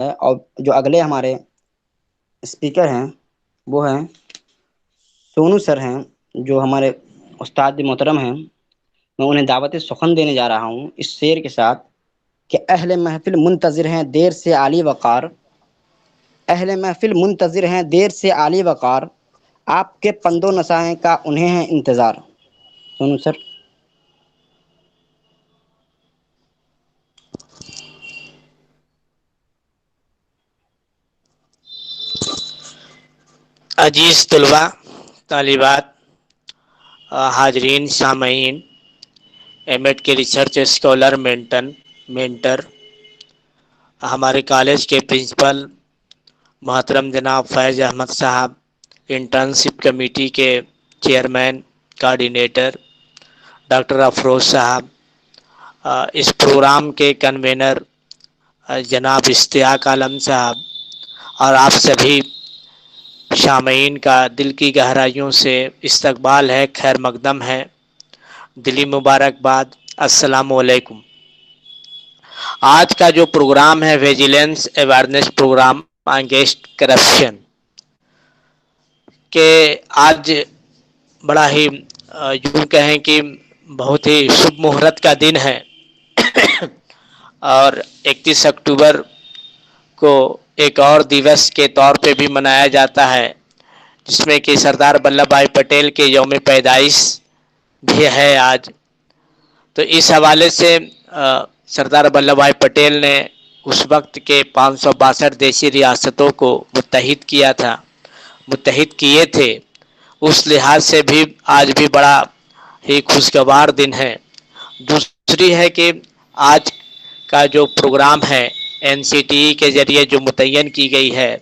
اور جو اگلے ہمارے اسپیکر ہیں وہ ہیں سونو سر ہیں، جو ہمارے استاد محترم ہیں۔ میں انہیں دعوت سخن دینے جا رہا ہوں اس شعر کے ساتھ کہ اہل محفل منتظر ہیں دیر سے عالی وقار، اہل محفل منتظر ہیں دیر سے عالی وقار، آپ کے پند و نصائح کا انہیں ہے انتظار۔ سنو سر۔ عزیز طلباء، طالبات، حاضرین، سامعین، ایم ایڈ کے ریسرچ اسکالر، مینٹر، ہمارے کالج کے پرنسپل محترم جناب فیض احمد صاحب، انٹرنشپ کمیٹی کے چیئرمین کوآرڈینیٹر ڈاکٹر افروز صاحب، اس پروگرام کے کنوینر جناب اشتیاق عالم صاحب، اور آپ سبھی سامعین کا دل کی گہرائیوں سے استقبال ہے، خیر مقدم ہے، دلی مبارکباد، السلام علیکم۔ آج کا جو پروگرام ہے vigilance awareness program against corruption, کہ آج بڑا ہی یوں کہیں کہ بہت ہی شبھ مہورت کا دن ہے، اور 31 اکتوبر کو ایک اور دیوس کے طور پہ بھی منایا جاتا ہے، جس میں کہ سردار ولبھ بھائی پٹیل کے یوم پیدائش بھی ہے آج۔ تو اس حوالے سے سردار ولبھ بھائی پٹیل نے اس وقت کے 562 دیسی ریاستوں کو متحد کیا تھا، متحد کیے تھے، اس لحاظ سے بھی آج بھی بڑا ہی خوشگوار دن ہے۔ دوسری ہے کہ آج کا جو پروگرام ہے این سی ٹی ای کے ذریعے جو متعین کی گئی ہے،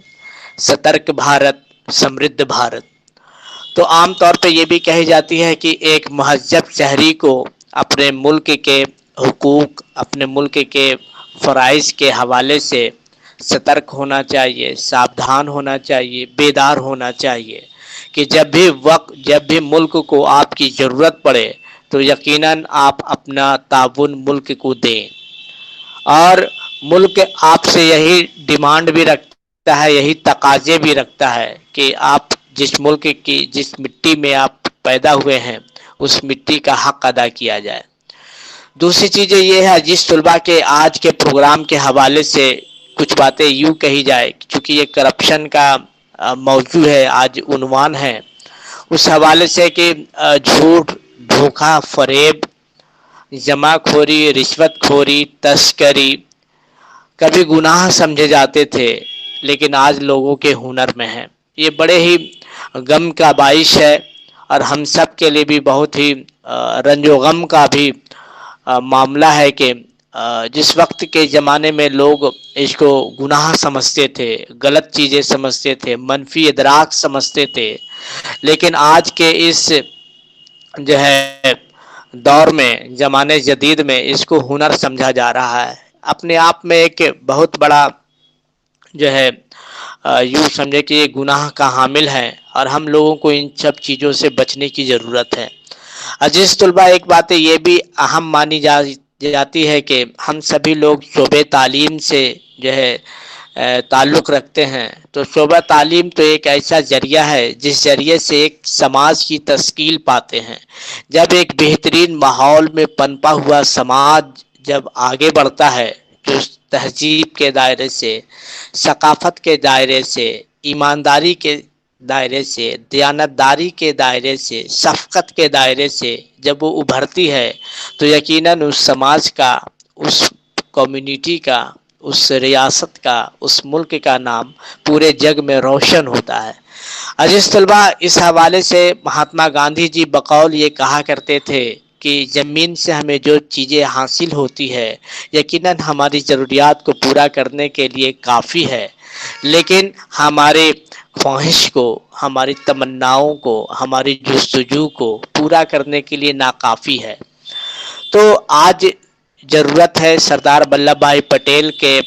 سترک بھارت سمردھ بھارت، تو عام طور پہ یہ بھی کہی جاتی ہے کہ ایک مہذب شہری کو اپنے ملک کے حقوق، اپنے ملک کے فرائض کے حوالے سے سترک ہونا چاہیے، ساودھان ہونا چاہیے، بیدار ہونا چاہیے، کہ جب بھی ملک کو آپ کی ضرورت پڑے تو یقیناً آپ اپنا تعاون ملک کو دیں۔ اور ملک آپ سے یہی ڈیمانڈ بھی رکھتا ہے، یہی تقاضے بھی رکھتا ہے کہ آپ جس ملک کی، جس مٹی میں آپ پیدا ہوئے ہیں، اس مٹی کا حق ادا کیا جائے۔ دوسری چیز یہ ہے، جس طلباء کے آج کے پروگرام کے حوالے سے کچھ باتیں یوں کہی جائے، چونکہ یہ کرپشن کا موضوع ہے، آج عنوان ہے، اس حوالے سے کہ جھوٹ، دھوکہ، فریب، جمع خوری، رشوت خوری، تسکری کبھی گناہ سمجھے جاتے تھے، لیکن آج لوگوں کے ہنر میں ہیں۔ یہ بڑے ہی غم کا باعث ہے، اور ہم سب کے لیے بھی بہت ہی رنج و غم کا بھی معاملہ ہے کہ جس وقت کے زمانے میں لوگ اس کو گناہ سمجھتے تھے، غلط چیزیں سمجھتے تھے، منفی ادراک سمجھتے تھے، لیکن آج کے اس جو ہے دور میں، زمانے جدید میں، اس کو ہنر سمجھا جا رہا ہے۔ اپنے آپ میں ایک بہت بڑا جو ہے یوں سمجھے کہ یہ گناہ کا حامل ہے، اور ہم لوگوں کو ان سب چیزوں سے بچنے کی ضرورت ہے۔ عزیز طلباء، ایک بات یہ بھی اہم مانی جاتی ہے کہ ہم سبھی لوگ شعبہ تعلیم سے جو ہے تعلق رکھتے ہیں، تو شعبہ تعلیم تو ایک ایسا ذریعہ ہے جس ذریعے سے ایک سماج کی تشکیل پاتے ہیں۔ جب ایک بہترین ماحول میں پنپا ہوا سماج جب آگے بڑھتا ہے، جو تہذیب کے دائرے سے، ثقافت کے دائرے سے، ایمانداری کے دائرے سے، دیانتداری کے دائرے سے، شفقت کے دائرے سے جب وہ ابھرتی ہے، تو یقیناً اس سماج کا، اس کمیونٹی کا، اس ریاست کا، اس ملک کا نام پورے جگ میں روشن ہوتا ہے۔ عزیز طلباء، اس حوالے سے مہاتما گاندھی جی بقول یہ کہا کرتے تھے کہ زمین سے ہمیں جو چیزیں حاصل ہوتی ہے یقیناً ہماری ضروریات کو پورا کرنے کے لیے کافی ہے، لیکن ہمارے خواہش کو، ہماری تمناؤں کو، ہماری جستجو کو پورا کرنے کے لیے ناکافی ہے۔ تو آج ضرورت ہے سردار ولبھ بھائی پٹیل کے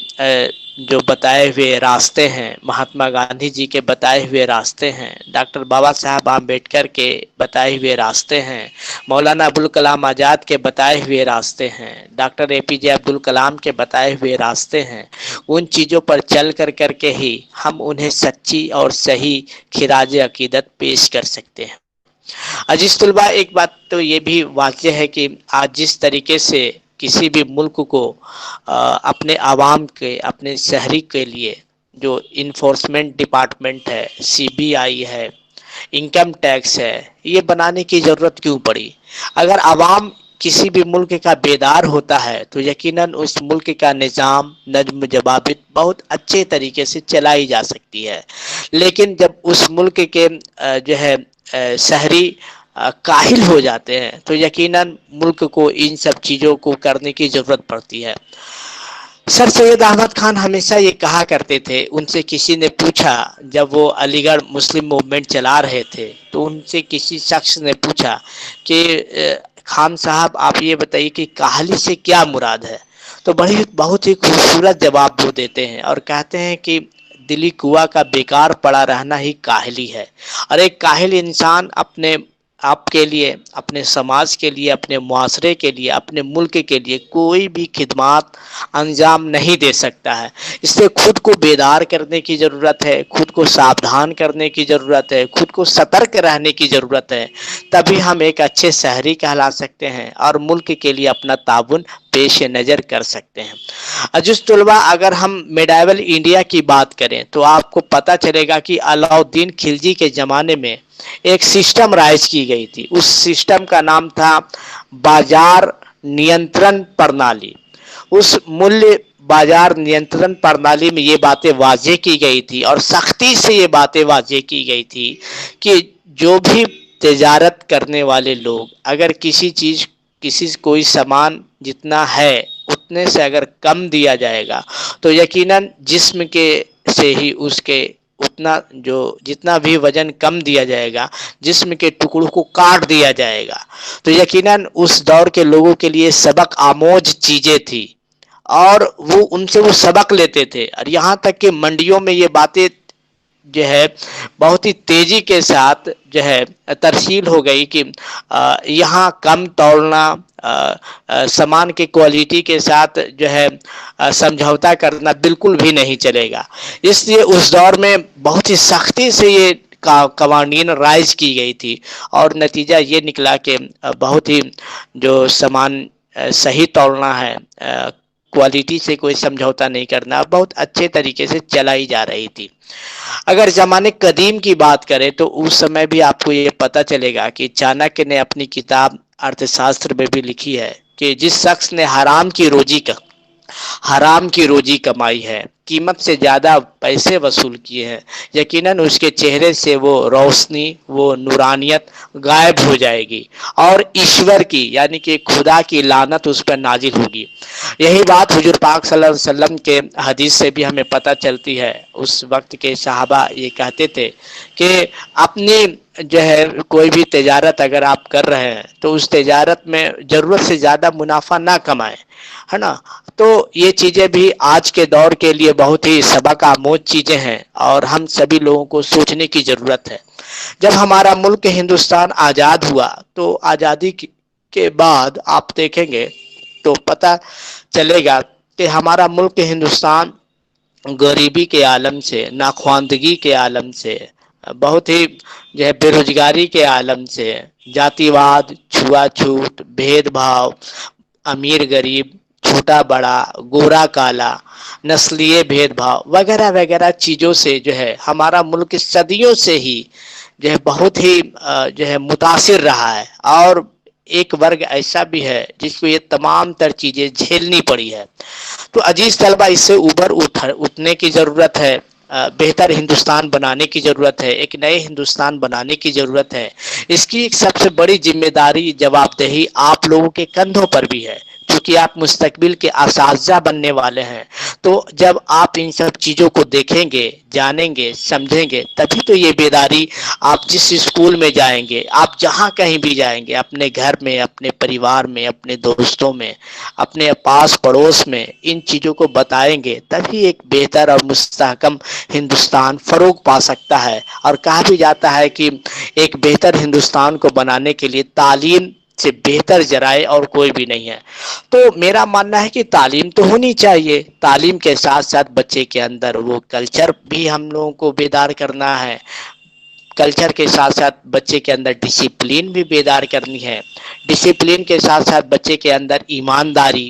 جو بتائے ہوئے راستے ہیں، مہاتما گاندھی جی کے بتائے ہوئے راستے ہیں، ڈاکٹر بابا صاحب امبیڈکر کے بتائے ہوئے راستے ہیں، مولانا ابوالکلام آزاد کے بتائے ہوئے راستے ہیں، ڈاکٹر اے پی جے عبد الکلام کے بتائے ہوئے راستے ہیں، ان چیزوں پر چل کر کے ہی ہم انہیں سچی اور صحیح خراج عقیدت پیش کر سکتے ہیں۔ عزیز طلباء، ایک بات تو یہ بھی واضح ہے کہ آج جس طریقے سے کسی بھی ملک کو اپنے عوام کے، اپنے شہری کے لیے جو انفورسمنٹ ڈپارٹمنٹ ہے، سی بی آئی ہے، انکم ٹیکس ہے، یہ بنانے کی ضرورت کیوں پڑی؟ اگر عوام کسی بھی ملک کا بیدار ہوتا ہے تو یقیناً اس ملک کا نظام، نظم ضوابط بہت اچھے طریقے سے چلائی جا سکتی ہے۔ لیکن جب اس ملک کے جو ہے شہری کاہل ہو جاتے ہیں تو یقیناً ملک کو ان سب چیزوں کو کرنے کی ضرورت پڑتی ہے۔ سر سید احمد خان ہمیشہ یہ کہا کرتے تھے، ان سے کسی نے پوچھا، جب وہ علی گڑھ مسلم موومنٹ چلا رہے تھے تو ان سے کسی شخص نے پوچھا کہ خان صاحب آپ یہ بتائیے کہ کاہلی سے کیا مراد ہے؟ تو بہت ہی خوبصورت جواب وہ دیتے ہیں اور کہتے ہیں کہ دلی کنواں کا بیکار پڑا رہنا ہی کاہلی ہے، اور ایک کاہل انسان اپنے آپ کے لیے، اپنے سماج کے لیے، اپنے معاشرے کے لیے، اپنے ملک کے لیے کوئی بھی خدمات انجام نہیں دے سکتا ہے۔ اس لیے خود کو بیدار کرنے کی ضرورت ہے، خود کو ساودھان کرنے کی ضرورت ہے، خود کو سترک رہنے کی ضرورت ہے، تبھی ہم ایک اچھے شہری کہلا سکتے ہیں اور ملک کے لیے اپنا تعاون پیش نظر کر سکتے ہیں۔ عزیز طلباء، اگر ہم میڈائیول انڈیا کی بات کریں تو آپ کو پتہ چلے گا کہ علاء الدین خلجی کے زمانے میں ایک سسٹم رائج کی گئی تھی۔ اس سسٹم کا نام تھا بازار نینترن پرنالی۔ اس مولیہ بازار نینترن پرنالی میں یہ باتیں واضح کی گئی تھی اور سختی سے یہ باتیں واضح کی گئی تھی کہ جو بھی تجارت کرنے والے لوگ اگر کسی کوئی سامان جتنا ہے اتنے سے اگر کم دیا جائے گا تو یقیناً جسم کے سے ہی اس کے اتنا جو جتنا بھی وزن کم دیا جائے گا، جسم کے ٹکڑوں کو کاٹ دیا جائے گا۔ تو یقیناً اس دور کے لوگوں کے لیے سبق آموز چیزیں تھی اور وہ ان سے وہ سبق لیتے تھے، اور یہاں تک کہ منڈیوں میں یہ باتیں جو ہے بہت ہی تیزی کے ساتھ جو ہے ترسیل ہو گئی کہ یہاں کم تولنا، سامان کی کوالٹی کے ساتھ جو ہے سمجھوتا کرنا بالکل بھی نہیں چلے گا۔ اس لیے اس دور میں بہت ہی سختی سے یہ قوانین رائج کی گئی تھی اور نتیجہ یہ نکلا کہ بہت ہی جو سامان صحیح تولنا ہے، کوالٹی سے کوئی سمجھوتا نہیں کرنا، بہت اچھے طریقے سے چلائی جا رہی تھی۔ اگر زمانے قدیم کی بات کریں تو اس سمے بھی آپ کو یہ پتہ چلے گا کہ چانکیہ نے اپنی کتاب ارتھ شاستر میں بھی لکھی ہے کہ جس شخص نے حرام کی روزی کمائی ہے، قیمت سے زیادہ پیسے وصول کیے ہیں، یقیناً اس کے چہرے سے وہ روشنی، وہ نورانیت غائب ہو جائے گی اور ایشور کی یعنی کہ خدا کی لعنت اس پر نازل ہوگی۔ یہی بات حضور پاک صلی اللہ علیہ وسلم کے حدیث سے بھی ہمیں پتہ چلتی ہے۔ اس وقت کے صحابہ یہ کہتے تھے کہ اپنی جو ہے کوئی بھی تجارت اگر آپ کر رہے ہیں تو اس تجارت میں ضرورت سے زیادہ منافع نہ کمائیں، ہے نا؟ تو یہ چیزیں بھی آج کے دور کے لیے بہت ہی سبق آموز چیزیں ہیں اور ہم سبھی لوگوں کو سوچنے کی ضرورت ہے۔ جب ہمارا ملک ہندوستان آزاد ہوا تو آزادی کے بعد آپ دیکھیں گے تو پتہ چلے گا کہ ہمارا ملک ہندوستان غریبی کے عالم سے، ناخواندگی کے عالم سے، بہت ہی جو ہے بے روزگاری کے عالم سے، جاتی واد، چھوا چھوت، بھید بھاؤ، امیر غریب، چھوٹا بڑا، گورا کالا، نسلیے بھید بھاؤ وغیرہ وغیرہ چیزوں سے جو ہے ہمارا ملک صدیوں سے ہی جو ہے بہت ہی جو ہے متاثر رہا ہے، اور ایک ورگ ایسا بھی ہے جس کو یہ تمام تر چیزیں جھیلنی پڑی ہے۔ تو عزیز طلبہ، اس سے اوپر اٹھنے کی ضرورت ہے، بہتر ہندوستان بنانے کی ضرورت ہے، ایک نئے ہندوستان بنانے کی ضرورت ہے۔ اس کی ایک سب سے بڑی ذمہ داری، جواب دہی آپ لوگوں کے کندھوں پر بھی ہے۔ کیونکہ آپ مستقبل کے اساتذہ بننے والے ہیں۔ تو جب آپ ان سب چیزوں کو دیکھیں گے، جانیں گے، سمجھیں گے، تبھی تو یہ بیداری، آپ جس اسکول میں جائیں گے، آپ جہاں کہیں بھی جائیں گے، اپنے گھر میں، اپنے پریوار میں، اپنے دوستوں میں، اپنے پاس پڑوس میں ان چیزوں کو بتائیں گے، تبھی ایک بہتر اور مستحکم ہندوستان فروغ پا سکتا ہے۔ اور کہا بھی جاتا ہے کہ ایک بہتر ہندوستان کو بنانے کے لیے تعلیم سے بہتر ذرائع اور کوئی بھی نہیں ہے۔ تو میرا ماننا ہے کہ تعلیم تو ہونی چاہیے، تعلیم کے ساتھ ساتھ بچے کے اندر وہ کلچر بھی ہم لوگوں کو بیدار کرنا ہے، کلچر کے ساتھ ساتھ بچے کے اندر ڈسپلین بھی بیدار کرنی ہے، ڈسپلین کے ساتھ ساتھ بچے کے اندر ایمانداری،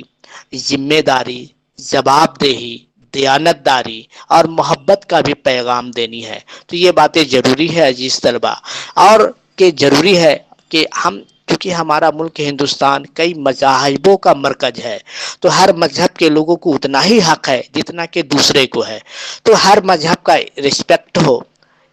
ذمہ داری، جواب دہی، دیانت داری اور محبت کا بھی پیغام دینی ہے۔ تو یہ باتیں ضروری ہے عزیز طلبہ، اور کہ ضروری ہے کہ ہم، کیونکہ ہمارا ملک ہندوستان کئی مذاہبوں کا مرکز ہے، تو ہر مذہب کے لوگوں کو اتنا ہی حق ہے جتنا کہ دوسرے کو ہے۔ تو ہر مذہب کا رسپیکٹ ہو،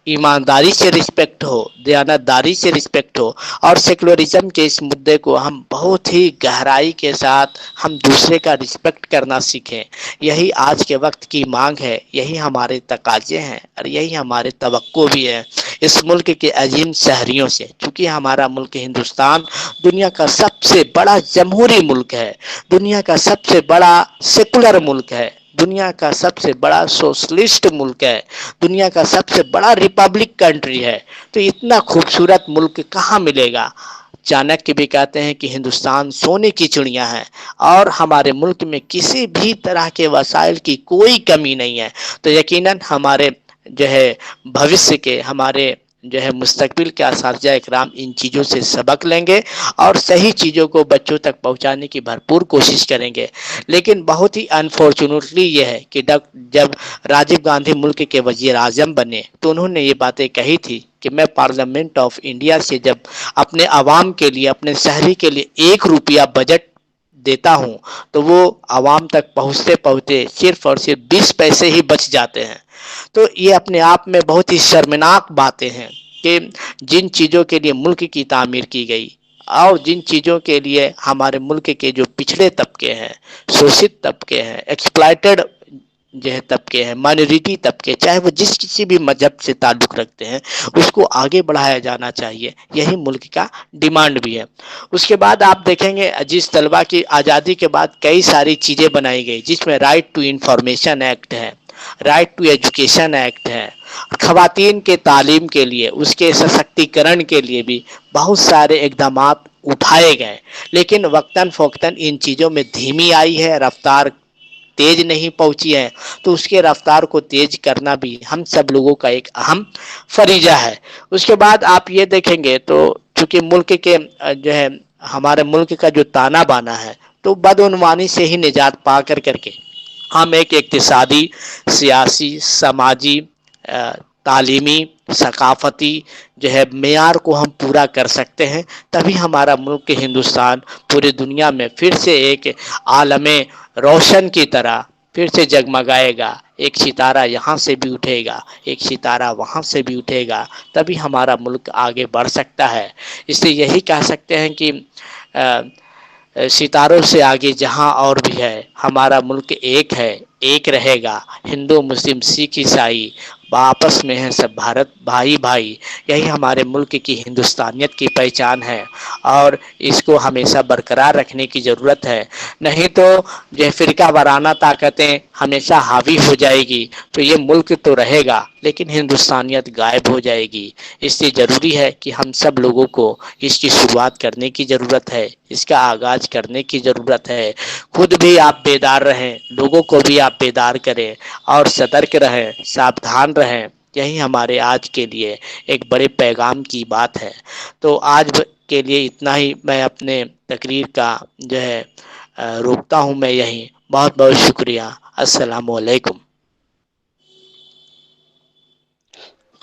ایمانداری سے رسپیکٹ ہو، دیانتداری سے رسپیکٹ ہو، اور سیکولرزم کے اس مدعے کو ہم بہت ہی گہرائی کے ساتھ ہم دوسرے کا رسپیکٹ کرنا سیکھیں۔ یہی آج کے وقت کی مانگ ہے، یہی ہمارے تقاضے ہیں، اور یہی ہمارے توقع بھی ہے اس ملک کے عظیم شہریوں سے، چونکہ ہمارا ملک ہندوستان دنیا کا سب سے بڑا جمہوری ملک ہے، دنیا کا سب سے بڑا سیکولر ملک ہے، دنیا کا سب سے بڑا سوشلسٹ ملک ہے، دنیا کا سب سے بڑا ریپبلک کنٹری ہے۔ تو اتنا خوبصورت ملک کہاں ملے گا؟ چانکیہ بھی کہتے ہیں کہ ہندوستان سونے کی چڑیا ہے، اور ہمارے ملک میں کسی بھی طرح کے وسائل کی کوئی کمی نہیں ہے۔ تو یقیناً ہمارے جو ہے بھوشیہ کے، ہمارے جو ہے مستقبل کے اساتذہ اکرام ان چیزوں سے سبق لیں گے اور صحیح چیزوں کو بچوں تک پہنچانے کی بھرپور کوشش کریں گے۔ لیکن بہت ہی انفارچونیٹلی یہ ہے کہ جب راجیو گاندھی ملک کے وزیر اعظم بنے تو انہوں نے یہ باتیں کہی تھی کہ میں پارلیمنٹ آف انڈیا سے جب اپنے عوام کے لیے، اپنے شہری کے لیے 1 روپیہ بجٹ دیتا ہوں تو وہ عوام تک پہنچتے پہنچتے صرف اور صرف 20 پیسے ہی بچ جاتے ہیں۔ تو یہ اپنے آپ میں بہت ہی شرمناک باتیں ہیں کہ جن چیزوں کے لیے ملک کی تعمیر کی گئی، اور جن چیزوں کے لیے ہمارے ملک کے جو پچھڑے طبقے ہیں، شوشت طبقے ہیں، ایکسپلائٹڈ جو ہے طبقے ہیں، مائنورٹی طبقے، چاہے وہ جس کسی بھی مذہب سے تعلق رکھتے ہیں، اس کو آگے بڑھایا جانا چاہیے، یہی ملک کا ڈیمانڈ بھی ہے۔ اس کے بعد آپ دیکھیں گے عزیز طلبہ کی آزادی کے بعد کئی ساری چیزیں بنائی گئی، جس میں رائٹ ٹو انفارمیشن ایکٹ ہے، رائٹ ٹو ایجوکیشن ایکٹ ہے، خواتین کے تعلیم کے لیے، اس کے سشکتیکرن کے لیے بھی بہت سارے اقدامات اٹھائے گئے، لیکن وقتاً فوقتاً ان چیزوں میں دھیمی آئی ہے، رفتار تیز نہیں پہنچی ہے۔ تو اس کے رفتار کو تیز کرنا بھی ہم سب لوگوں کا ایک اہم فریضہ ہے۔ اس کے بعد آپ یہ دیکھیں گے تو چونکہ ملک کے جو ہے ہمارے ملک کا جو تانا بانا ہے، تو بدعنوانی سے ہی نجات پا کر کے ہم ایک اقتصادی، سیاسی، سماجی، تعلیمی، ثقافتی جو ہے معیار کو ہم پورا کر سکتے ہیں، تبھی ہمارا ملک ہندوستان پوری دنیا میں پھر سے ایک عالم روشن کی طرح پھر سے جگمگائے گا۔ ایک ستارہ یہاں سے بھی اٹھے گا، ایک ستارہ وہاں سے بھی اٹھے گا، تبھی ہمارا ملک آگے بڑھ سکتا ہے۔ اس لیے یہی کہہ سکتے ہیں کہ ستاروں سے آگے جہاں اور بھی ہے، ہمارا ملک ایک ہے، ایک رہے گا۔ ہندو، مسلم، سکھ، عیسائی آپس میں ہیں سب بھارت بھائی بھائی، یہی ہمارے ملک کی ہندوستانیت کی پہچان ہے، اور اس کو ہمیشہ برقرار رکھنے کی ضرورت ہے۔ نہیں تو یہ فرقہ وارانہ طاقتیں ہمیشہ حاوی ہو جائے گی، تو یہ ملک تو رہے گا لیکن ہندوستانیت غائب ہو جائے گی۔ اس لیے ضروری ہے کہ ہم سب لوگوں کو اس کی شروعات کرنے کی ضرورت ہے، اس کا آغاز کرنے کی ضرورت ہے۔ خود بھی آپ بیدار رہیں، لوگوں کو بھی آپ بیدار کریں، اور سترک رہیں، ساودھان رہیں۔ یہی ہمارے آج کے لیے ایک بڑے پیغام کی بات ہے۔ تو آج کے لیے اتنا ہی، میں اپنے تقریر کا جو ہے روکتا ہوں میں یہیں۔ بہت بہت شکریہ۔ السلام علیکم۔